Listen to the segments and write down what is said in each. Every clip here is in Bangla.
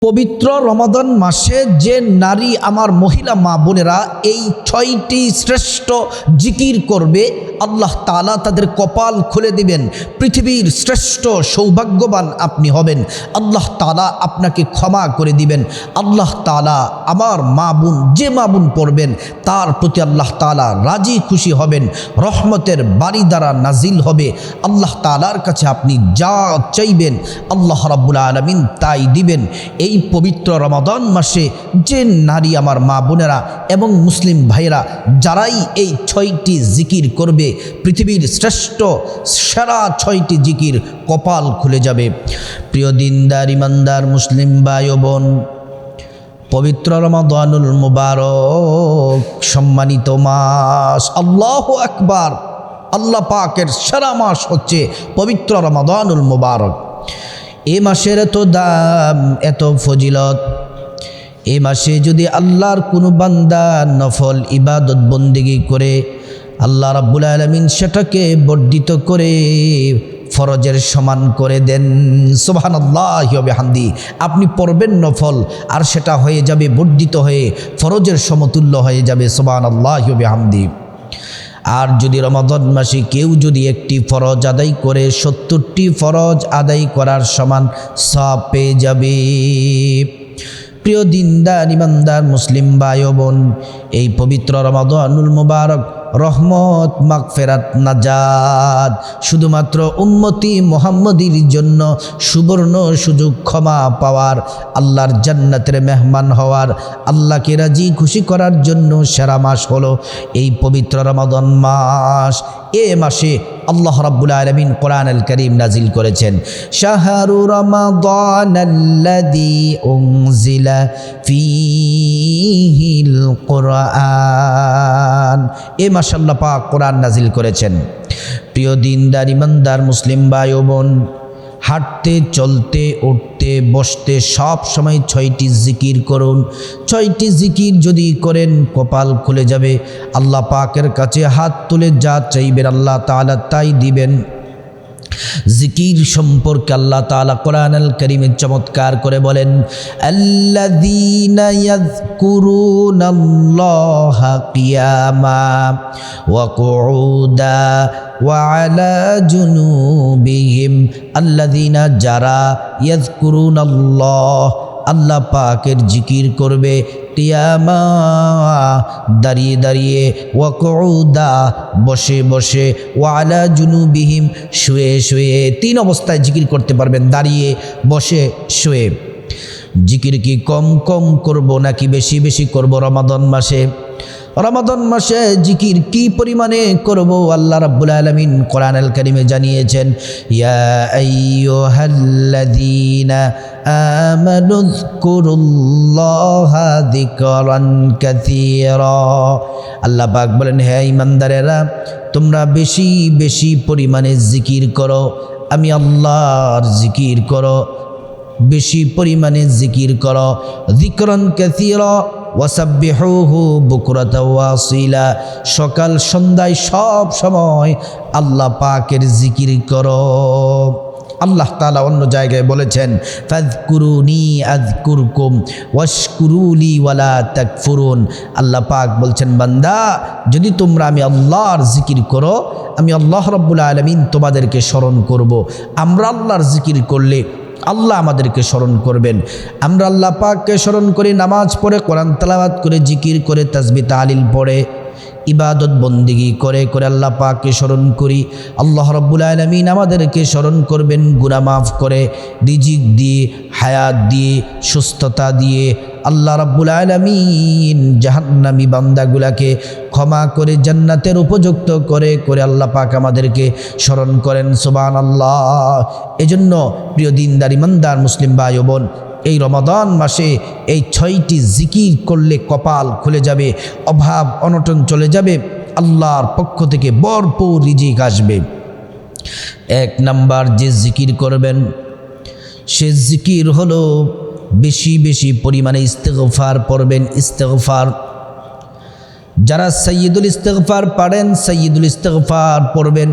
পবিত্র রমাদান মাসে যে নারী আমার মহিলা মা বোনেরা এই 6টি শ্রেষ্ঠ জিকির করবে, আল্লাহ তাআলা তাদের কপাল খুলে দিবেন। পৃথিবীর শ্রেষ্ঠ সৌভাগ্যবান আপনি হবেন। আল্লাহ তাআলা আপনাকে ক্ষমা করে দিবেন। আল্লাহ তাআলা আমার মা বোন, যে মা বোন পড়বেন তার প্রতি আল্লাহ তাআলা রাজি খুশি হবেন। রহমতের বাড়ি দ্বারা নাজিল হবে। আল্লাহ তাআলার কাছে আপনি যা চাইবেন আল্লাহ রাব্বুল আলামিন তাই দিবেন। এই পবিত্র রমাদান মাসে যে নারী আমার মা বোনেরা এবং মুসলিম ভাইরা যারাই এই 6টি জিকির করবে, পৃথিবীর শ্রেষ্ঠ সেরা 6টি জিকির কপাল খুলে যাবে। প্রিয় দিনদার ইমানদার মুসলিম ভাই ও বোন, পবিত্র রমাদানুল মুবারক সম্মানিত মাস, আল্লাহু আকবার, আল্লাহ পাকের সেরা মাস হচ্ছে পবিত্র রমাদানুল মুবারক। এ মাসের এত দাম, এত ফজিলত। এ মাসে যদি আল্লাহর কোনো বান্দা নফল ইবাদত বন্দেগী করে, আল্লাহ রাব্বুল আলামিন সেটাকে বর্ধিত করে ফরজের সমান করে দেন। সুবহানাল্লাহি ওয়া বিহামদি। আপনি পড়বেন নফল আর সেটা হয়ে যাবে বর্ধিত হয়ে ফরজের সমতুল্য হয়ে যাবে। সুবহানাল্লাহি ওয়া বিহামদি। আর যদি রমাদান মাসে কেউ যদি একটি ফরজ আদায় করে 70টি ফরজ আদায় করার সমান সওয়াব পেয়ে যাবে। প্রিয় দিনদার ইমানদার মুসলিম ভাই ও বোন, এই পবিত্র রমাদানুল মুবারক রহমত, মাগফিরাত, নাজাত শুধুমাত্র উম্মতি মুহাম্মদীর জন্য সুবর্ণ সুযোগ, ক্ষমা পাওয়ার, আল্লাহর জান্নাতের মেহমান হওয়ার, আল্লাহকে রাজি খুশি করার জন্য সেরা মাস হলো এই পবিত্র রমাদান মাস। এ মাসে আল্লাহ রাব্বুল আলামিন কোরআনুল কারীম নাজিল করেছেন, শাহরু রমাদানাল্লাযী উনজিলা ফীহিল কুরআন। এ মাসে আল্লাহ পাক কোরআন নাজিল করেছেন। প্রিয় দিনদার ইমানদার মুসলিম ভাই ও বোন, হাঁটতে, চলতে, উঠতে, বসতে সব সময় 6টি জিকির করুন। 6টি জিকির যদি করেন কপাল খুলে যাবে। আল্লাহ পাকের কাছে হাত তুলে যা চাইবেন আল্লাহ তাআলা তাই দিবেন। জিকির সম্পর্কে আল্লাহ তাআলা কোরআনুল কারীমে চমৎকার করে বলেন, আল্লাযীনা ইয়াযকুরুনাল্লাহা কিয়ামা ওয়া কুউদা ওয়া আলা জুনুবিহিম। আল্লাযীনা যারা ইয়াযকুরুনাল্লাহ, আল্লাহ পাকের জিকির করবে, কিয়ামা দাঁড়িয়ে দাঁড়িয়ে, ওয়া কুউদা বসে বসে, ওয়া আলা জুনুবিহিম শুয়ে শুয়ে। 3 অবস্থায় জিকির করতে পারবেন, দাঁড়িয়ে, বসে, শুয়ে। জিকির কি কম কম করব নাকি বেশি বেশি করব রমাদান মাসে? রমাদান মাসে জিকির কি পরিমাণে করব আল্লাহ রাব্বুল আলামিন কোরআনুল কারীমে জানিয়েছেন, ইয়া আইয়ুহাল্লাযীনা আমানু যকুরুল্লাহা যিকরান কাসীরা। আল্লাহ পাক বলেন, হে ঈমানদারেরা, তোমরা বেশি বেশি পরিমাণে জিকির করো, আমি আল্লাহর জিকির করো, বেশি পরিমাণে জিকির করো। যিকরান কাসীরা ওয়াসাব্বিহুহু বুকরাতাও ওয়া আসীলা। সকাল সন্ধ্যায় সব সময় আল্লাহ পাকের জিকির করো। আল্লাহ তাআলা অন্য জায়গায় বলেছেন, ফাযকুরুনি আযকুরকুম ওয়াশকুরুলি ওয়ালা তাকফুরুন। আল্লাহ পাক বলছেন, বান্দা যদি তোমরা আমি আল্লাহর জিকির করো, আমি আল্লাহ রাব্বুল আলামিন তোমাদেরকে স্মরণ করব। আমরা আল্লাহর জিকির করলে আল্লাহ আমাদেরকে স্মরণ করবেন। আমরা আল্লাহ পাককে স্মরণ করি নামাজ পড়ে, কোরআন তেলাওয়াত করে, জিকির করে, তাসবিহ তাহলিল পড়ে, ইবাদত বন্দেগী করে করে আল্লাহ পাককে স্মরণ করি। আল্লাহ রাব্বুল আলামিন আমাদেরকে স্মরণ করবেন গুনাহ মাফ করে, রিজিক দিয়ে, হায়াত দিয়ে, সুস্থতা দিয়ে। আল্লাহ রাব্বুল আলামিন জাহান্নামী বান্দাগুলাকে ক্ষমা করে জান্নাতের উপযুক্ত করে করে আল্লাহ পাক আমাদেরকে স্মরণ করেন। সুবহানাল্লাহ। এজন্য প্রিয় দিনদার ইমানদার মুসলিম ভাই ও বোন, এই রমাদান মাসে এই 6টি জিকির করলে কপাল খুলে যাবে, অভাব অনটন চলে যাবে, আল্লাহর পক্ষ থেকে ভরপুর রিজিক আসবে। 1 নাম্বার যে জিকির করবেন সে জিকির হলো বেশি বেশি পরিমাণে ইস্তেগফার পড়বেন। ইস্তেগফার যারা সাইয়্যিদুল ইস্তেগফার পারেন, সাইয়্যিদুল ইস্তেগফার পড়বেন।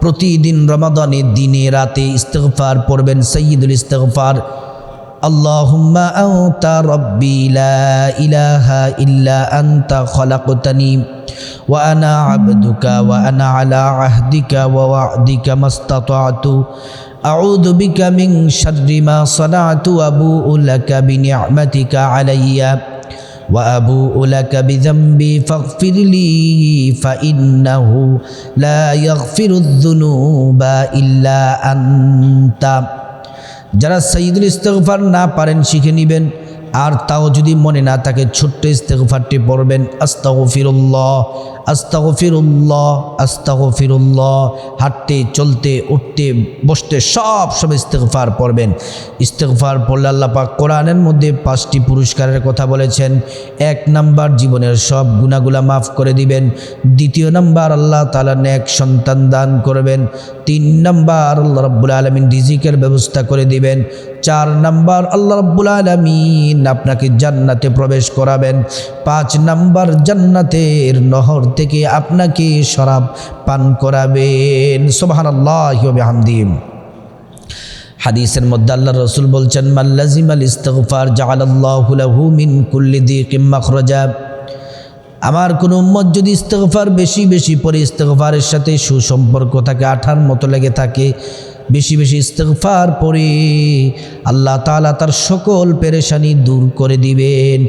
প্রতিদিন রমাদানে দিনে রাতে ইস্তেগফার পড়বেন, সাইয়্যিদুল ইস্তেগফার। আল্লাহুম্মা আনতা রাব্বি লা ইলাহা ইল্লা আনতা খলাকতানি ওয়া আনা আবদুকা ওয়া আনা আলা আহদিকা ওয়া ওয়া'দিকা মাসতাতা'তু আউযু বিকা মিন শাররি মা সানা'তু আবু'ু লাকা বিনি'মাতিকা আলাইয়া ওয়া আবু'ু লাকা বিযামবি ফাগফিরলি ফাইন্নাহু লা ইয়াগফিরুয যুনুবা ইল্লা আনতা। যারা সাইয়্যিদুল ইস্তিগফার না পারেন শিখে নেবেন, আর তাও যদি মনে না থাকে ছোট্ট ইস্তিগফারটি পড়বেন, আস্তাগফিরুল্লাহ আস্তাগফিরুল্লাহ আস্তাগফিরুল্লাহ। হাঁটতে চলতে উঠতে বসতে সব সময় ইস্তিগফার পড়বেন। ইস্তিগফার পড়লে আল্লাহ পাক কোরআনের মধ্যে 5টি পুরস্কারের কথা বলেছেন। 1 নাম্বার, জীবনের সব গুনাহগুলো মাফ করে দিবেন। 2 নাম্বার, আল্লাহ তাআলা নেক সন্তান দান করবেন। 3 নাম্বার, আল্লাহ রাব্বুল আলামিন রিজিকের ব্যবস্থা করে দিবেন। 4 নাম্বার, আল্লাহ রাব্বুল আলামিন আপনাকে জান্নাতে প্রবেশ করাবেন। 5 নাম্বার, জান্নাতের নহর থেকে আপনাকে শরাব পান করাবেন। সুবহানাল্লাহি ওয়া বিহামদিহি। হাদিসের মধ্যে আল্লাহর রাসূল বলছেন, মান লাজিমাল ইস্তিগফার জাআলাল্লাহু লাহু মিন কুল্লি দিকিম মাখরাজা। আমার কোন উম্মত যদি ইস্তিগফার বেশি বেশি পড়ে, ইস্তিগফারের সাথে সুসম্পর্ক থাকে, আঠার মতো লেগে থাকে, বেশি বেশি ইস্তিগফার পড়ে, আল্লাহ তাআলা তার সকল পেরেশানি দূর করে দিবেন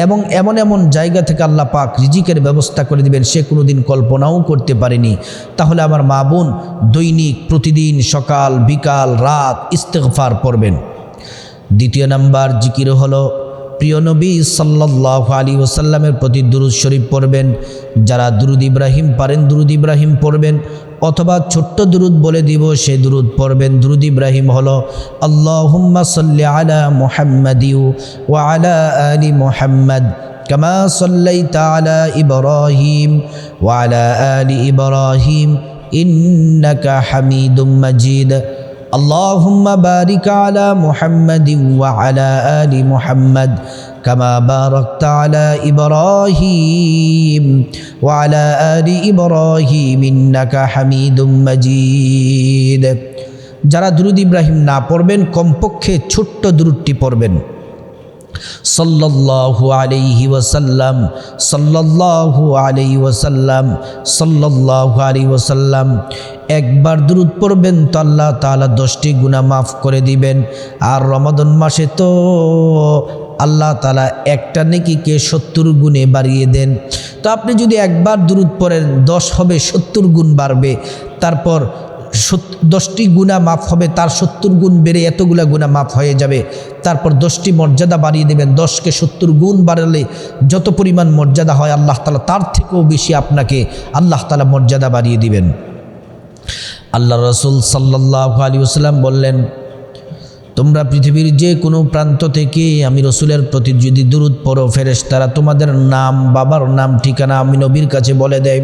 এবং এমন এমন জায়গা থেকে আল্লাহ পাক রিজিকের ব্যবস্থা করে দিবেন সে কোনোদিন কল্পনাও করতে পারেনি। তাহলে আমার মা বোন দৈনিক প্রতিদিন সকাল বিকাল রাত ইস্তিগফার পড়বেন। 2 নাম্বার জিকির হলো প্রিয় নবী সাল্লাল্লাহু আলাইহি ওয়াসাল্লামের প্রতি দুরূদ শরীফ পড়বেন। যারা দুরূদ ইব্রাহিম পারেন দুরূদ ইব্রাহিম পড়বেন, অথবা ছোট্ট দুরূদ বলে দিব সে দুরূদ পড়বেন। দুরূদ ইব্রাহিম হলো আল্লাহুম্মা সাল্লি আলা মুহাম্মাদি ওয়া আলা আলি মুহাম্মাদ কামা সাল্লাইতা আলা ইব্রাহিম ওয়া আলা আলি ইব্রাহিম ইন্নাকা হামিদুম মাজিদ। আল্লাহুম্মা বারিক আলা মুহাম্মাদিন ওয়া আলা আলি মুহাম্মাদ কামা বারাকতা আলা ইব্রাহিম ওয়া আলা আলি ইব্রাহিম ইন্নাকা হামিদুম মাজিদ। যারা দুরূদ ইব্রাহিম না পড়বেন কমপক্ষে ছোট্ট দুরূদটি পড়বেন। সাল্লাল্লাহু আলাইহি ওয়াসাল্লাম সাল্লাল্লাহু আলাইহি ওয়াসাল্লাম সাল্লাল্লাহু আলাইহি ওয়াসাল্লাম। একবার দুরূদ পড়বেন তো আল্লাহ তাআলা 10টি গুনাহ মাফ করে দিবেন। আর রমাদান মাসে তো আল্লাহ তাআলা একটা নেকিকে 70 গুণে বাড়িয়ে দেন। তো আপনি যদি একবার দুরূদ পড়েন 10 হবে 70 গুণ বাড়বে, তারপর 10টি গুনাহ মাফ হবে, তার 70 গুণ বেড়ে এতগুলা গুনাহ মাফ হয়ে যাবে। তারপর 10টি মর্যাদা বাড়িয়ে দেবেন। 10কে 70 গুণ বাড়ালে যত পরিমাণ মর্যাদা হয় আল্লাহ তাআলা তার থেকেও বেশি আপনাকে আল্লাহ তাআলা মর্যাদা বাড়িয়ে দিবেন। আল্লাহ রাসূল সাল্লাল্লাহু আলাইহি ওয়াসাল্লাম বললেন, তোমরা পৃথিবীর যে কোনো প্রান্ত থেকে আমি রসুলের প্রতি যদি দুরূদ পড়ো, ফেরেশতারা তোমাদের নাম, বাবার নাম, ঠিকানা আমি নবীর কাছে বলে দেয়।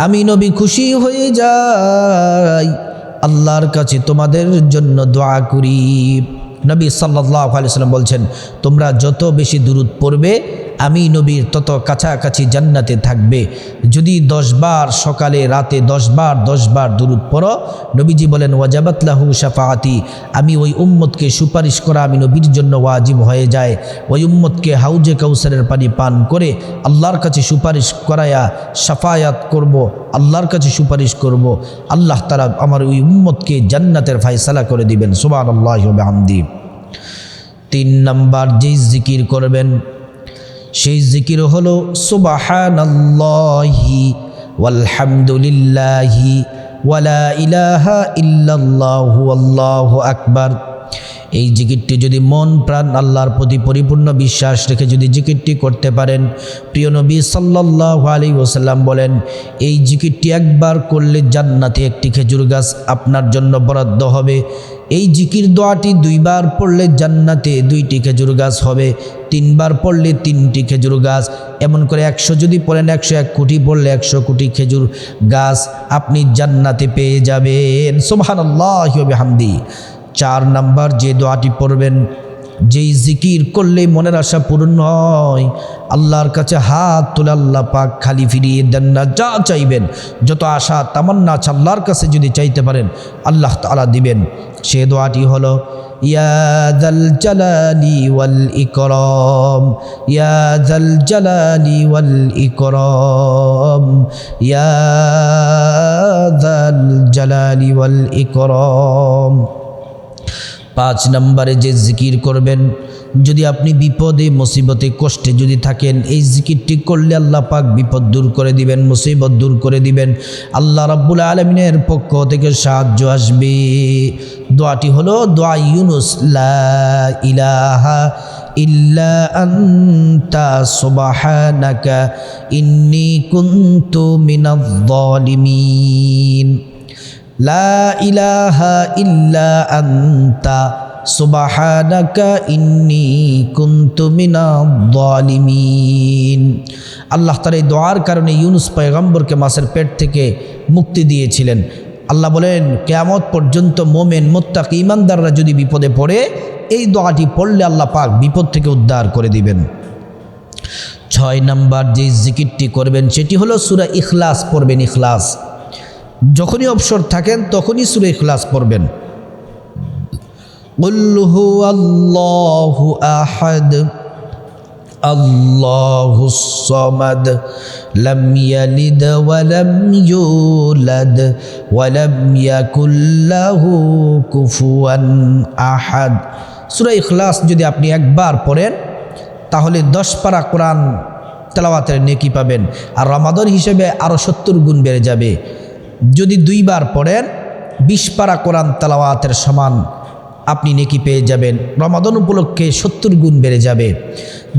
আমি নবী খুশি হয়ে যাই, আল্লাহর কাছে তোমাদের জন্য দোয়া করি। নবী সাল্লাল্লাহু আলাইহি ওয়াসাল্লাম বলছেন, তোমরা যত বেশি দুরূদ পড়বে আমি নবীর তত কাছাকাছি জান্নাতে থাকবে। যদি 10 বার সকালে রাতে 10 বার দুরূদ পড়ো, নবীজি বলেন ওয়াজাবাত লাহু শাফাআতি, আমি ওই উম্মতকে সুপারিশ করা আমি নবীর জন্য ওয়াজিব হয়ে যায়। ওই উম্মতকে হাউজে কাউসারের পানি পান করে আল্লাহর কাছে সুপারিশ করায়া শাফায়াত করব, আল্লাহর কাছে সুপারিশ করব। আল্লাহ তাআলা আমার ওই উম্মতকে জান্নাতের ফায়সালা করে দিবেন। সুবহানাল্লাহি ওয়া বিহামদিহি। 3 নাম্বার যেই জিকির করবেন সেই জিকির হলো সুবহানাল্লাহি ওয়ালহামদুলিল্লাহি ওয়ালা ইলাহা ইল্লাল্লাহু আল্লাহু আকবার। এই জিকিরটি যদি মন প্রাণ আল্লাহর প্রতি পরিপূর্ণ বিশ্বাস রেখে যদি জিকিরটি করতে পারেন, প্রিয় নবী সাল্লাল্লাহু আলাইহি ওয়াসাল্লাম বলেন এই জিকিরটি একবার করলে জান্নাতে একটি খেজুর গাছ আপনার জন্য বরাদ্দ হবে। এই জিকির দোয়াটি 2 বার পড়লে জান্নাতে 2টি খেজুর গাছ হবে, 3 বার পড়লে 3টি খেজুর গাছ, এমন করে 100 যদি পড়েন 101 কোটি পড়লে 100 কোটি খেজুর গাছ আপনি জান্নাতে পেয়ে যাবেন। সুবহানাল্লাহি ওয়া বিহামদিহি। 4 নাম্বার যে দোয়াটি পড়বেন, যেই জিকির করলে মনের আশা পূরণ হয়, আল্লাহর কাছে হাত তুলে আল্লাহ পাক খালি ফিরিয়ে দেন না। যা চাইবেন, যত আশা তামান্না আছে আল্লাহর কাছে যদি চাইতে পারেন আল্লাহ তাআলা দিবেন। সে দোয়াটি হলো ইয়া যাল জালালি ওয়াল ইকরাম, ইয়া যাল জালালি ওয়াল ইকরাম, ইয়া যাল জালালি ওয়াল ইকরাম। 5 নম্বরে যে জিকির করবেন, যদি আপনি বিপদে মুসিবতে কষ্টে যদি থাকেন, এই জিকিরটি করলে আল্লাহ পাক বিপদ দূর করে দিবেন, মুসিবত দূর করে দিবেন, আল্লাহ রাব্বুল আলামিনের পক্ষ থেকে সাহায্য আসবে। দোয়াটি হলো দোয়া ইউনুস, লা ইলাহা ইল্লা আনতা সুবহানাকা ইন্নী কুনতু মিনাজ জালিমিন। লা ইলাহা ইল্লা আনতা সুবহানাকা ইন্নী কুনতু মিনাজ জালিমিন। আল্লাহ তাআলা এই দোয়ার কারণে ইউনুস পয়গম্বরকে মাছের পেট থেকে মুক্তি দিয়েছিলেন। আল্লাহ বলেন, কিয়ামত পর্যন্ত মোমেন মুত্তাকি ঈমানদাররা যদি বিপদে পড়ে এই দোয়াটি পড়লে আল্লাহ পাক বিপদ থেকে উদ্ধার করে দিবেন। 6 নম্বর যে জিকিরটি করবেন সেটি হলো সূরা ইখলাস পড়বেন। ইখলাস যখনই অবসর থাকেন তখনই সূরা ইখলাস পড়বেন। কুল হুয়াল্লাহু আহাদ আল্লাহুস সামাদ লাম ইয়ালিদ ওয়া লাম ইউলাদ ওয়া লাম ইয়াকুল লাহু কুফুয়ান আহাদ। সূরা ইখলাস যদি আপনি একবার পড়েন তাহলে 10 পারা কোরআন তেলাওয়াতের নেকি পাবেন, আর রমাদান হিসেবে আরও 70 গুণ বেড়ে যাবে। যদি 2 বার পড়েন 20 পারা কোরআন তেলাওয়াতের সমান আপনি নেকি পেয়ে যাবেন, রমাদান উপলক্ষে 70 গুণ বেড়ে যাবে।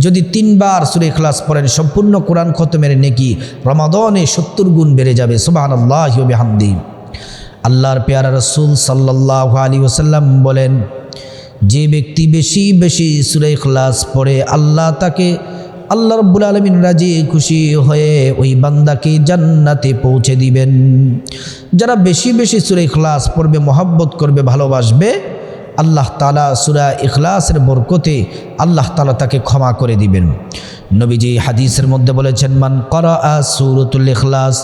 যদি 3 বার সূরা ইখলাস পড়েন সম্পূর্ণ কোরআন খতমের নেকি রমাদানে 70 গুণ বেড়ে যাবে। সুবহানাল্লাহি ওয়া বিহামদিহি। আল্লাহর পেয়ারা রাসূল সাল্লাল্লাহু আলাইহি ওয়াসাল্লাম বলেন, যে ব্যক্তি বেশি বেশি সূরা ইখলাস পড়ে আল্লাহ তাকে, আল্লাহ রাব্বুল আলামিন রাজি খুশি হয়ে ওই বান্দাকে জান্নাতে পৌঁছে দিবেন। যারা বেশি বেশি সূরা ইখলাস পড়বে, মহব্বত করবে, ভালোবাসবে, আল্লাহ তাআলা সূরা ইখলাসের বরকতে আল্লাহ তাআলা তাকে ক্ষমা করে দিবেন। নবীজি হাদিসের মধ্যে বলেছেন, মান ক্বারাআ সূরাতুল ইখলাস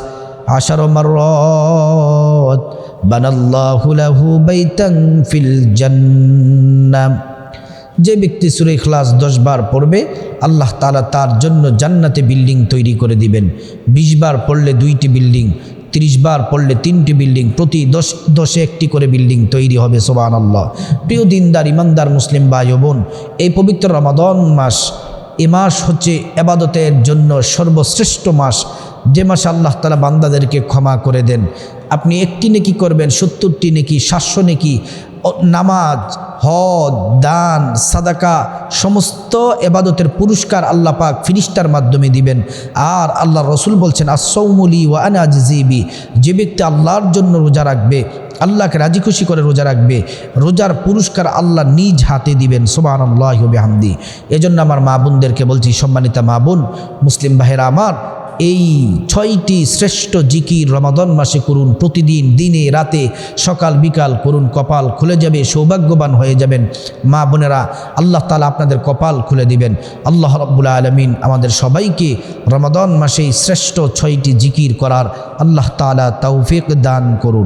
10 মাররাত বানাল্লাহু লাহু বাইতান ফিল জান্নাহ। যে ব্যক্তি সূরা ইখলাস 10 বার পড়বে আল্লাহ তাআলা তার জন্য জান্নাতে বিল্ডিং তৈরি করে দিবেন। 20 বার পড়লে 2টি বিল্ডিং, 30 বার পড়লে 3টি বিল্ডিং, প্রতি 10 একটি করে বিল্ডিং তৈরি হবে। সুবহানাল্লাহ। প্রিয় দিনদার ইমানদার মুসলিম ভাই ও বোন, এই পবিত্র রমাদান মাস, এ মাস হচ্ছে ইবাদতের জন্য সর্বশ্রেষ্ঠ মাস, যে মাসে আল্লাহ তাআলা বান্দাদেরকে ক্ষমা করে দেন। আপনি 1টি নেকি করবেন 70টি নেকি, 700 নেকি, নামাজ, হজ, দান, সাদাকা, সমস্ত ইবাদতের পুরস্কার আল্লাহ পাক ফিরিস্তার মাধ্যমে দিবেন। আর আল্লাহ রসুল বলছেন, আস-সাওমু লি ওয়া আনা আজজি বি। যে ব্যক্তি আল্লাহর জন্য রোজা রাখবে, আল্লাহকে রাজি খুশি করে রোজা রাখবে, রোজার পুরস্কার আল্লাহ নিজ হাতে দিবেন। সুবহানাল্লাহি ওয়া বিহামদিহি। এজন্য আমার মা বোনদেরকে বলছি, সম্মানিতা মা বোন, মুসলিম ভাইরা আমার, এই 6টি শ্রেষ্ঠ জিকির রমাদান মাসে করুন। প্রতিদিন দিনে রাতে সকাল বিকাল করুন, কপাল খুলে যাবে, সৌভাগ্যবান হয়ে যাবেন। মা বোনেরা, আল্লাহ তাআলা আপনাদের কপাল খুলে দিবেন। আল্লাহ রাব্বুল আলামিন আমাদের সবাইকে রমাদান মাসে শ্রেষ্ঠ 6টি জিকির করার আল্লাহ তাআলা তৌফিক দান করুন।